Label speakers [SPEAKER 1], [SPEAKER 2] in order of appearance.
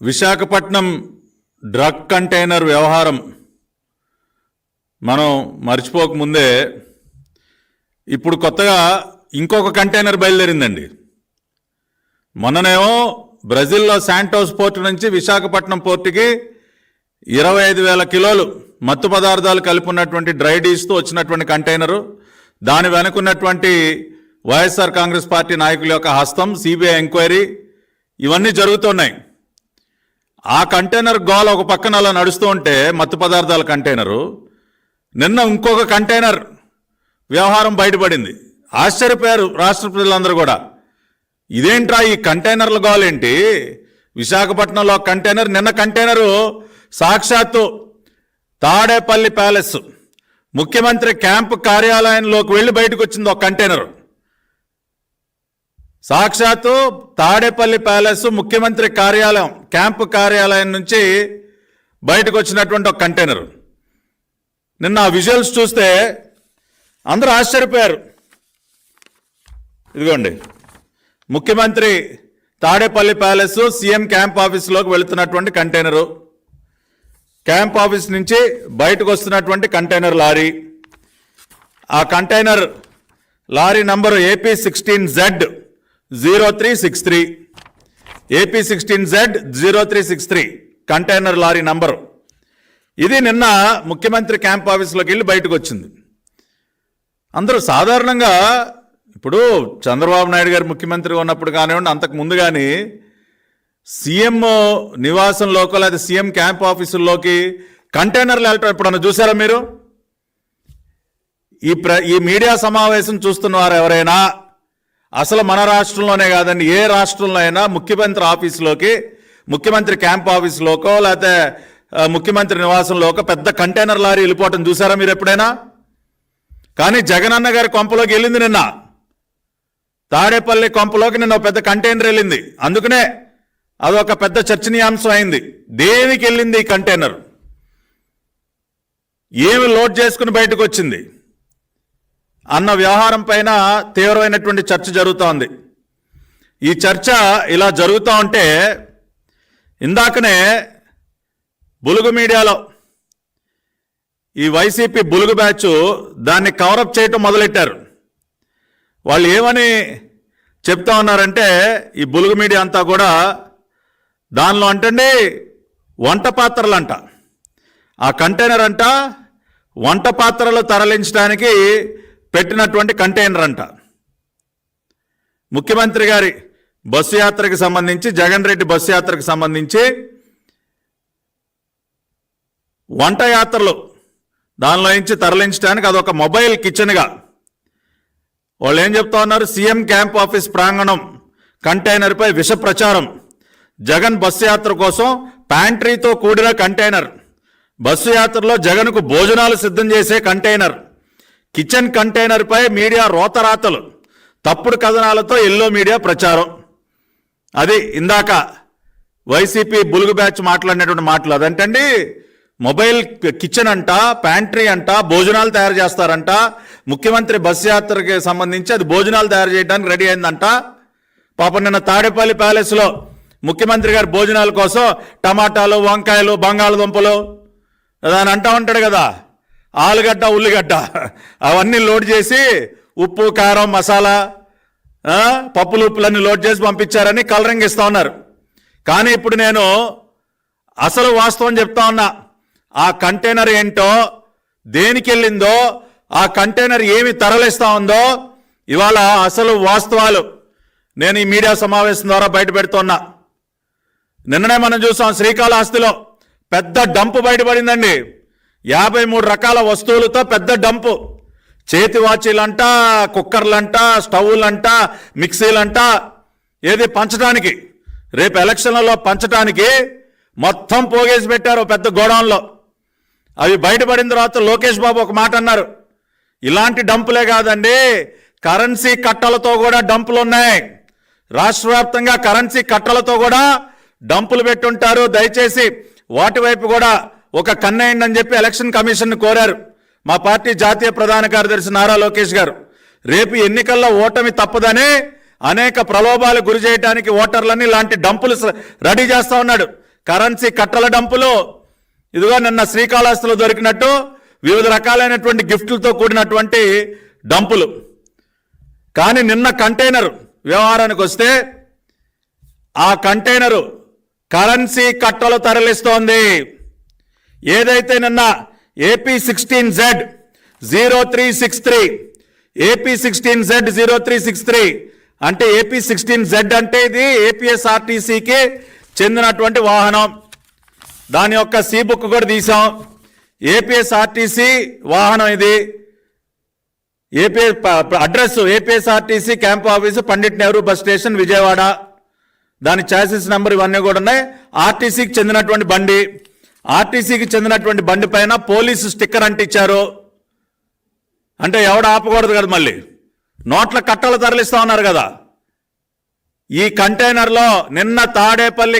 [SPEAKER 1] Visakhapatnam drug container వ్యవహారం మనం మర్చిపోకముందే ఇప్పుడు కొత్తగా ఇంకొక కంటైనర్ బయలుదేరిందండి. మొన్ననేమో బ్రెజిల్లో శాంటోస్ పోర్టు నుంచి విశాఖపట్నం పోర్టుకి 25,000 కిలోలు మత్తు పదార్థాలు కలిపి ఉన్నటువంటి డ్రై డీస్తో వచ్చినటువంటి కంటైనరు, దాని వెనుకున్నటువంటి వైఎస్ఆర్ కాంగ్రెస్ పార్టీ నాయకుల యొక్క హస్తం, సిబిఐ ఎంక్వైరీ ఇవన్నీ జరుగుతున్నాయి. ఆ కంటైనర్ గోల ఒక పక్కన అలా నడుస్తూ ఉంటే మత్తు పదార్థాల కంటైనరు, నిన్న ఇంకొక కంటైనర్ వ్యవహారం బయటపడింది. ఆశ్చర్యపోయారు రాష్ట్ర ప్రజలందరూ కూడా. ఇదేంట్రా ఈ కంటైనర్ల గోలేంటి? విశాఖపట్నంలో కంటైనర్, నిన్న కంటైనరు సాక్షాత్తు తాడేపల్లి ప్యాలెస్ ముఖ్యమంత్రి క్యాంపు కార్యాలయంలోకి వెళ్ళి బయటకు వచ్చింది ఒక కంటైనర్. సాక్షాత్తు తాడేపల్లి ప్యాలెస్ ముఖ్యమంత్రి కార్యాలయం క్యాంపు కార్యాలయం నుంచి బయటకు వచ్చినటువంటి ఒక కంటైనర్. నిన్న ఆ విజువల్స్ చూస్తే అందరూ ఆశ్చర్యపోయారు. ఇదిగోండి, ముఖ్యమంత్రి తాడేపల్లి ప్యాలెస్ సీఎం క్యాంప్ ఆఫీస్లోకి వెళుతున్నటువంటి కంటైనరు, క్యాంప్ ఆఫీస్ నుంచి బయటకు వస్తున్నటువంటి కంటైనర్ లారీ. ఆ container lorry number AP16Z0363, AP16Z0363 container lorry number. ఇది నిన్న ముఖ్యమంత్రి క్యాంప్ ఆఫీస్లోకి వెళ్ళి బయటకు వచ్చింది. అందరూ సాధారణంగా ఇప్పుడు చంద్రబాబు నాయుడు గారు ముఖ్యమంత్రిగా ఉన్నప్పుడు కానివ్వండి, అంతకు ముందు కానీ సీఎం నివాసంలోకి లేదా సీఎం క్యాంప్ ఆఫీసుల్లోకి కంటైనర్లు వెళ్ళటం ఎప్పుడన్నా చూసారా మీరు? ఈ మీడియా సమావేశం చూస్తున్న వారు ఎవరైనా అసలు మన రాష్ట్రంలోనే కాదండి, ఏ రాష్ట్రంలో అయినా ముఖ్యమంత్రి ఆఫీసులోకి, ముఖ్యమంత్రి క్యాంప్ ఆఫీసులోకో లేకపోతే ముఖ్యమంత్రి నివాసంలోకో పెద్ద కంటైనర్ లారీ వెళ్ళిపోవటం చూసారా మీరు ఎప్పుడైనా? కానీ జగనన్న గారి కొంపలోకి వెళ్ళింది నిన్న, తాడేపల్లి కొంపలోకి నిన్న పెద్ద కంటైనర్ వెళ్ళింది. అందుకనే అదొక పెద్ద చర్చనీయాంశం అయింది. దేనికి వెళ్ళింది ఈ కంటైనర్, ఏమి లోడ్ చేసుకుని బయటకు వచ్చింది అన్న వ్యవహారం పైన తీవ్రమైనటువంటి చర్చ జరుగుతోంది. ఈ చర్చ ఇలా జరుగుతూ ఉంటే ఇందాకనే బులుగు మీడియాలో ఈ వైసీపీ బులుగు బ్యాచ్ దాన్ని కవరప్ చేయటం మొదలెట్టారు. వాళ్ళు ఏమని చెప్తా ఉన్నారంటే, ఈ బులుగు మీడియా అంతా కూడా దానిలో అంటండి వంట పాత్రలు అంట, ఆ కంటైనర్ అంట వంట పాత్రలు తరలించడానికి పెట్టినటువంటి కంటైనర్ అంట. ముఖ్యమంత్రి గారి బస్సు యాత్రకు సంబంధించి, జగన్ రెడ్డి బస్సు యాత్రకు సంబంధించి వంట యాత్రలు దానిలో నుంచి తరలించడానికి అదొక మొబైల్ కిచెన్గా వాళ్ళు ఏం చెప్తా ఉన్నారు, సీఎం క్యాంప్ ఆఫీస్ ప్రాంగణం కంటైనర్పై విష ప్రచారం, జగన్ బస్సు యాత్ర కోసం ప్యాంట్రీతో కూడిన కంటైనర్, బస్సు యాత్రలో జగన్కు భోజనాలు సిద్ధం చేసే కంటైనర్, కిచెన్ కంటైనర్పై మీడియా రోతరాతలు, తప్పుడు కథనాలతో ఎల్లో మీడియా ప్రచారం. అది ఇందాక వైసీపీ బులుగు బ్యాచ్ మాట్లాడినటువంటి మాటలు. అదంటండి మొబైల్ కిచెన్ అంట, ప్యాంట్రీ అంట, భోజనాలు తయారు చేస్తారంట, ముఖ్యమంత్రి బస్సు యాత్రకి సంబంధించి అది భోజనాలు తయారు చేయడానికి రెడీ అయిందంట. పాపం నిన్న తాడేపల్లి ప్యాలెస్లో ముఖ్యమంత్రి గారి భోజనాల కోసం టమాటాలు, వంకాయలు, బంగాళదుంపలు దాని అంటూ ఉంటాడు కదా, ఆలుగడ్డ, ఉల్లిగడ్డ అవన్నీ లోడ్ చేసి ఉప్పు, కారం, మసాలా, పప్పులు ఉప్పులన్నీ లోడ్ చేసి పంపించారని కలరింగ్ ఇస్తూ ఉన్నారు. కానీ ఇప్పుడు నేను అసలు వాస్తవం చెప్తా ఉన్నా, ఆ కంటైనర్ ఏంటో, దేనికి వెళ్ళిందో, ఆ కంటైనర్ ఏమి తరలిస్తూ ఉందో ఇవాళ అసలు వాస్తవాలు నేను ఈ మీడియా సమావేశం ద్వారా బయట పెడుతున్నా. నిన్ననే మనం చూసాం, శ్రీకాళహస్తిలో పెద్ద డంపు బయటపడిందండి. 53 రకాల వస్తువులతో పెద్ద డంపు, చేతి వాచీలంట, కుక్కర్లంట, స్టవ్లంట, మిక్సీలంట, ఏది పంచడానికి, రేపు ఎలక్షన్లలో పంచడానికి మొత్తం పోగేసి పెట్టారు పెద్ద గోడౌన్లో. అవి బయటపడిన తర్వాత లోకేష్ బాబు ఒక మాట అన్నారు, ఇలాంటి డంపులే కాదండి, కరెన్సీ కట్టలతో కూడా డంపులు ఉన్నాయి, రాష్ట్ర వ్యాప్తంగా కరెన్సీ కట్టలతో కూడా డంపులు పెట్టుంటారు, దయచేసి వాటి వైపు కూడా ఒక కన్నేయండి అని చెప్పి ఎలక్షన్ కమిషన్ కోరారు మా పార్టీ జాతీయ ప్రధాన కార్యదర్శి నారా లోకేష్ గారు. రేపు ఎన్నికల్లో ఓటమి తప్పదని అనేక ప్రలోభాలు గురి చేయడానికి ఓటర్లని ఇలాంటి డంపులు రెడీ చేస్తా ఉన్నాడు. కరెన్సీ కట్టల డంపులు, ఇదిగో నిన్న శ్రీకాళహస్తిలో దొరికినట్టు వివిధ రకాలైనటువంటి గిఫ్ట్లతో కూడినటువంటి డంపులు. కానీ నిన్న కంటైనర్ వ్యవహారానికి వస్తే ఆ కంటైనరు కరెన్సీ కట్టలు తరలిస్తోంది. ఏదైతే నిన్న AP16Z0363 AP16Z0363 అంటే AP16Z అంటే ఇది ఏపీఎస్ఆర్టీసీకి చెందినటువంటి వాహనం. దాని యొక్క సి బుక్ కూడా తీసాం. ఏపీఎస్ఆర్టీసీ వాహనం ఇది. Address APSRTC camp office Pandit Nehru bus station Vijayawada. దాని చాసిస్ నెంబర్ ఇవన్నీ కూడా ఉన్నాయి. ఆర్టీసీకి చెందినటువంటి బండి. ఆర్టీసీకి చెందినటువంటి బండి పైన పోలీసు స్టిక్కర్ అంటించారు. అంటే ఎవడ ఆపకూడదు కదా, మళ్ళీ నోట్ల కట్టలు తరలిస్తా ఉన్నారు కదా. ఈ కంటైనర్లో నిన్న తాడేపల్లి